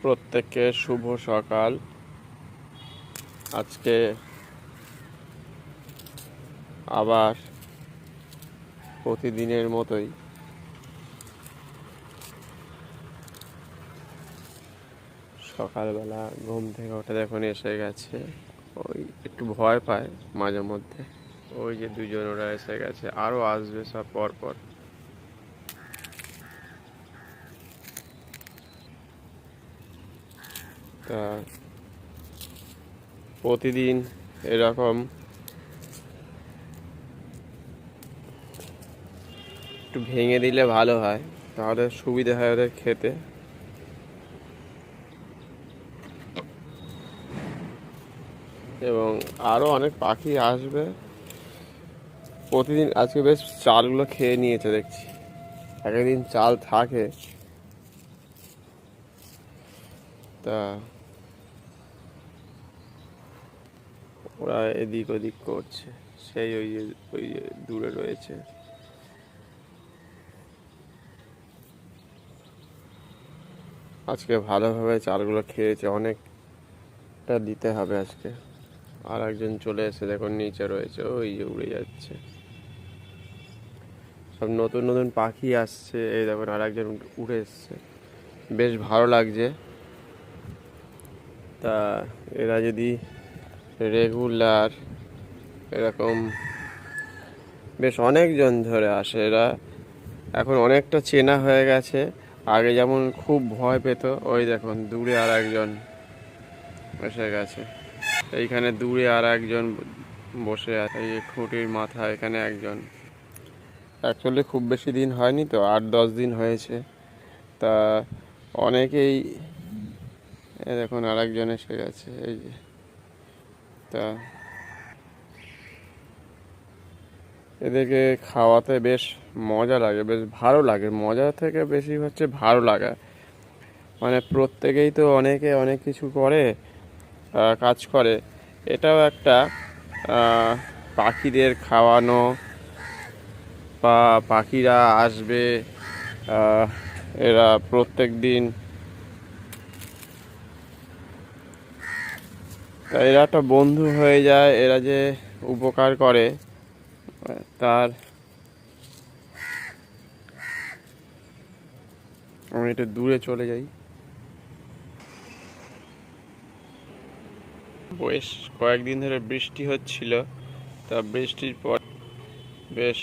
প্রত্যেককে শুভ সকাল। আজকে আবার প্রতিদিনের মতোই সকালবেলা ঘুম থেকে উঠে দেখুন এসে গেছে। ওই একটু ভয় পায় মাঝে মধ্যে। ওই যে দুজন ওরা এসে গেছে, আরও আসবে সব পর পর। তা প্রতিদিন এরকম একটু ভেঙে দিলে ভালো হয়, তাহলে সুবিধা হয় ওদের খেতে। এবং আরও অনেক পাখি আসবে প্রতিদিন। আজকে বেশ চালগুলো খেয়ে নিয়েছে দেখছি, একদিন চাল থাকে। তা ওরা এদিক ওদিক করছে, সেই ওই যে দূরে রয়েছে। আজকে ভালোভাবে চালগুলো খেয়েছে, অনেকটা দিতে হবে আজকে। আর একজন চলে এসে দেখুন নিচে রয়েছে, ওই যে উড়ে যাচ্ছে। সব নতুন নতুন পাখি আসছে, এই দেখুন আর একজন উড়ে এসছে, বেশ ভালো লাগছে। তা এরা যদি রেগুলার এরকম বেশ অনেকজন ধরে আসে, এরা এখন অনেকটা চেনা হয়ে গেছে। আগে যেমন খুব ভয় পেত, ওই দেখুন দূরে আর একজন এসে গেছে। এইখানে দূরে আর একজন বসে আছে, এই খুঁটির মাথা এখানে একজন। অ্যাকচুয়ালি খুব বেশি দিন হয়নি তো, 8-10 দিন হয়েছে। তা অনেকেই দেখুন আর একজন এসে গেছে, এই যে। তা এদেরকে খাওয়াতে বেশ মজা লাগে, বেশ ভালো লাগে। মজা থেকে বেশি হচ্ছে ভালো লাগা। মানে প্রত্যেকেই তো অনেকে অনেক কিছু করে, কাজ করে। এটাও একটা পাখিদের খাওয়ানো, বা পাখিরা আসবে, এরা প্রত্যেক দিন। এরা একটা বন্ধু হয়ে যায়, এরা যে উপকার করে তার। আমি একটু দূরে চলে যাই। বেশ কয়েকদিন ধরে বৃষ্টি হচ্ছিল, তা বৃষ্টির পর বেশ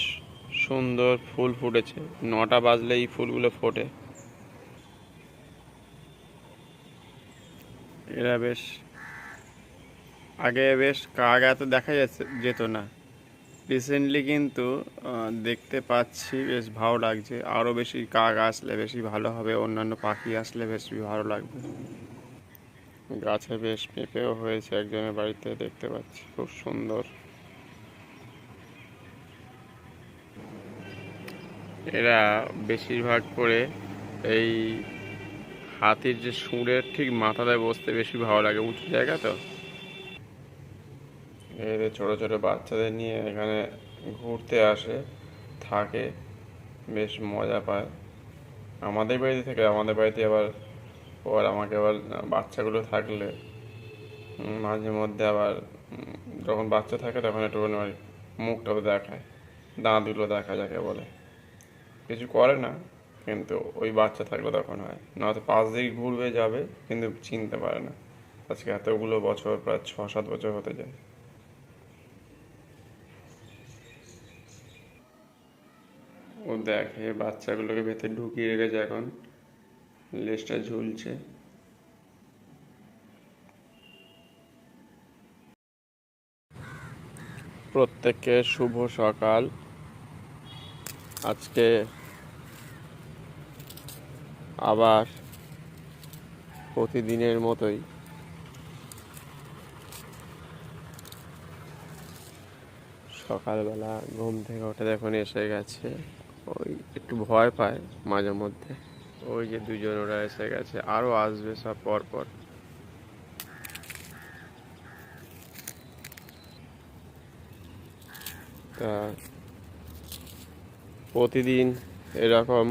সুন্দর ফুল ফুটেছে। 9টা বাজলেই ফুলগুলো ফোটে। এরা বেশ, আগে বেশ কাক এত দেখা যেত না, রিসেন্টলি কিন্তু দেখতে পাচ্ছি, বেশ ভালো লাগছে। আরও বেশি কাক আসলে বেশি ভালো হবে, অন্যান্য পাখি আসলে বেশি ভালো লাগবে। গাছে বেশ পেঁপেও হয়েছে একজনের বাড়িতে, দেখতে পাচ্ছি খুব সুন্দর। এরা বেশিরভাগ করে এই হাতির যে সুঁড়ের ঠিক মাথাটায় বসতে বেশি ভালো লাগে, উঁচু জায়গা তো। এদের ছোটো ছোটো বাচ্চাদের নিয়ে এখানে ঘুরতে আসে, থাকে, বেশ মজা পায়। আমাদের বাড়িতে থেকে, আমাদের বাড়িতে আবার ওর আমাকে আবার বাচ্চাগুলো থাকলে মাঝে মধ্যে আবার যখন বাচ্চা থাকে তখন একটু মুখটাও দেখায়, দাঁতগুলো দেখা যাকে বলে। কিছু করে না, কিন্তু ওই বাচ্চা থাকলে তখন হয়। নয়তো পাশ দিয়ে ঘুরবে যাবে, কিন্তু চিনতে পারে না। আজকে এতগুলো বছর, প্রায় 6-7 বছর হতে যায়। ও দেখে বাচ্চাগুলোকে ভেতরে ঢুকিয়ে রেখেছে, এখন লেজটা ঝুলছে। প্রত্যেককে শুভ সকাল। আজকে আবার প্রতিদিনের মতোই সকালবেলা ঘুম থেকে উঠে দেখুন এসে গেছে। ওই একটু ভয় পায় মাঝে মধ্যে। ওই যে দুজন ওরা এসে গেছে, আরও আসবে সব পর পর। তা প্রতিদিন এরকম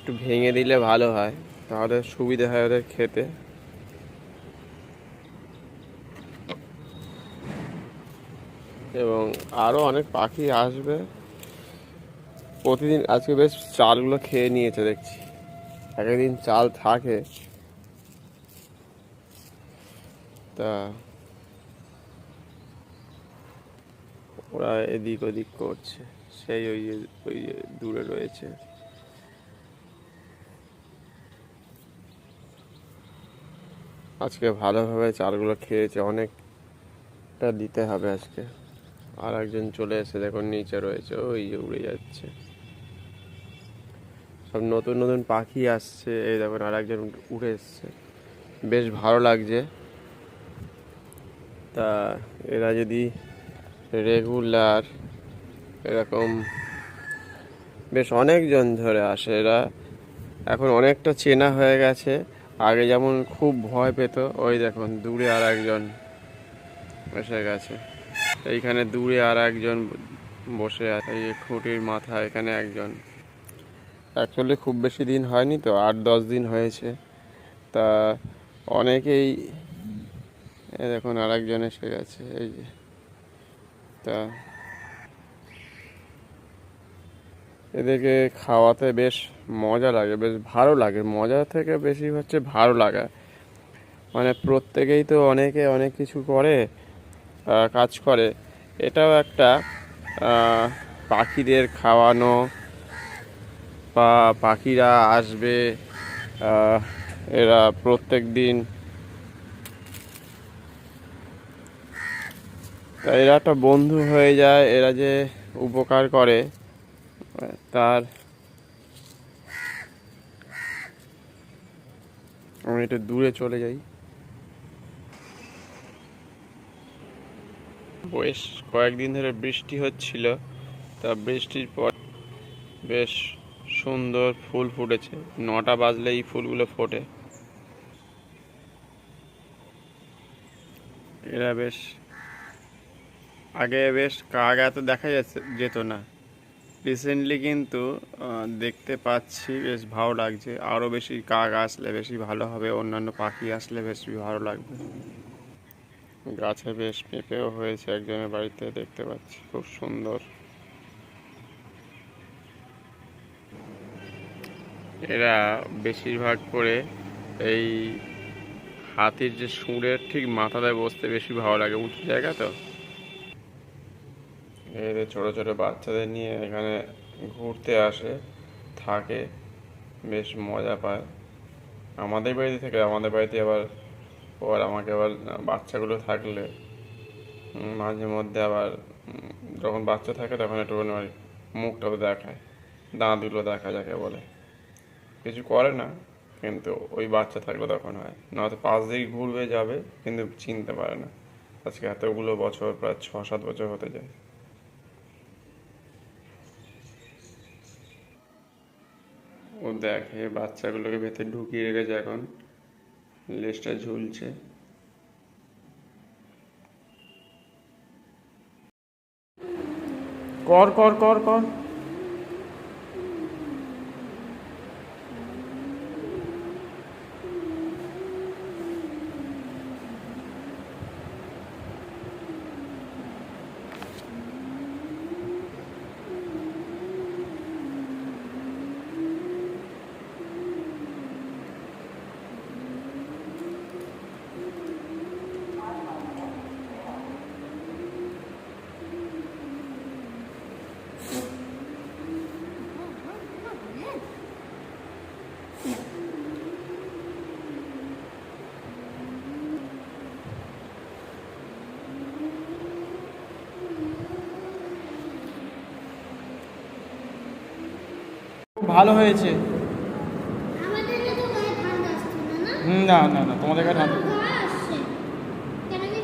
একটু ভেঙে দিলে ভালো হয়, তাহলে সুবিধা হয় ওদের খেতে। এবং আরও অনেক পাখি আসবে প্রতিদিন। আজকে বেশ চালগুলো খেয়ে নিয়েছে দেখছি, একদিন চাল থাকে তা ওরা এদিক ওদিক করছে, সেই ওই যে দূরে রয়েছে। আজকে ভালোভাবে চালগুলো খেয়েছে, অনেকটা দিতে হবে আজকে। আর একজন চলে এসে দেখুন নিচে রয়েছে, ওই যে উড়ে যাচ্ছে। সব নতুন নতুন পাখি আসছে, এই দেখুন আর একজন উড়ে এসছে, বেশ ভালো লাগছে। তা এরা যদি রেগুলার এরকম বেশ অনেকজন ধরে আসে, এরা এখন অনেকটা চেনা হয়ে গেছে। আগে যেমন খুব ভয় পেত, ওই দেখুন দূরে আর একজন এসে গেছে। এইখানে দূরে আর একজন বসে আছে, এই খুঁটির মাথা এখানে একজন। অ্যাকচুয়ালি খুব বেশি দিন হয়নি তো, 8-10 দিন হয়েছে। তা অনেকেই দেখুন আর একজন এসে গেছে, এই যে। তা এদেরকে খাওয়াতে বেশ মজা লাগে, বেশ ভালো লাগে। মজা থেকে বেশি হচ্ছে ভালো লাগা। মানে প্রত্যেকেই তো অনেকে অনেক কিছু করে, কাজ করে। এটাও একটা পাখিদের খাওয়ানো, বা পাখিরা আসবে, এরা প্রত্যেক দিন, তা এরা একটা বন্ধু হয়ে যায়। এরা যে উপকার করে তার, আমি একটু দূরে চলে যাই। বেশ কয়েকদিন ধরে বৃষ্টি হচ্ছিল, তা বৃষ্টির পর বেশ সুন্দর ফুল ফুটেছে। 9টা বাজলে এই ফুলগুলো ফোটে। এরা বেশ, আগে বেশ কাক এত দেখা যেত না, রিসেন্টলি কিন্তু দেখতে পাচ্ছি, বেশ ভালো লাগছে। আরও বেশি কাক আসলে বেশি ভালো হবে, অন্যান্য পাখি আসলে বেশি ভালো লাগবে। গাছে বেশ পেঁপেও হয়েছে একজনের বাড়িতে, দেখতে পাচ্ছি খুব সুন্দর। এরা বেশিরভাগ করে এই হাতির যে সুঁড়ের ঠিক মাথায় বসতে বেশি ভালো লাগে, উঁচু জায়গা তো। এদের ছোট ছোট বাচ্চাদের নিয়ে এখানে ঘুরতে আসে, থাকে, বেশ মজা পায়। আমাদের বাড়িতে থেকে, আমাদের বাড়িতে আবার আমাকে আবার বাচ্চাগুলো থাকলে মাঝে মধ্যে আবার যখন বাচ্চা থাকে তখন একটু মুখটাও দেখায়, দাঁতগুলো দেখা যাকে বলে। কিছু করে না, কিন্তু ওই বাচ্চা থাকলে তখন হয়, নয়তো পাশ দিয়ে ঘুরবে যাবে কিন্তু চিনতে পারে না। আজকে এতগুলো বছর, প্রায় 6-7 বছর হতে যায়। ও দেখে বাচ্চাগুলোকে ভেতরে ঢুকিয়ে রেখেছে, এখন লেজটা ঝুলছে। কর কর কর কর। ভালো হয়েছে। আমাদের তো গায়ে ঠান্ডা আসছে না। না না না, তোমাদের কাছে ঠান্ডা। গায়ে আসছে কেন কি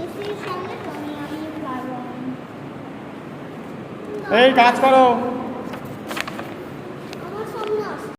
এসির সামনে তো আমি পারবো। এই কাজ করো।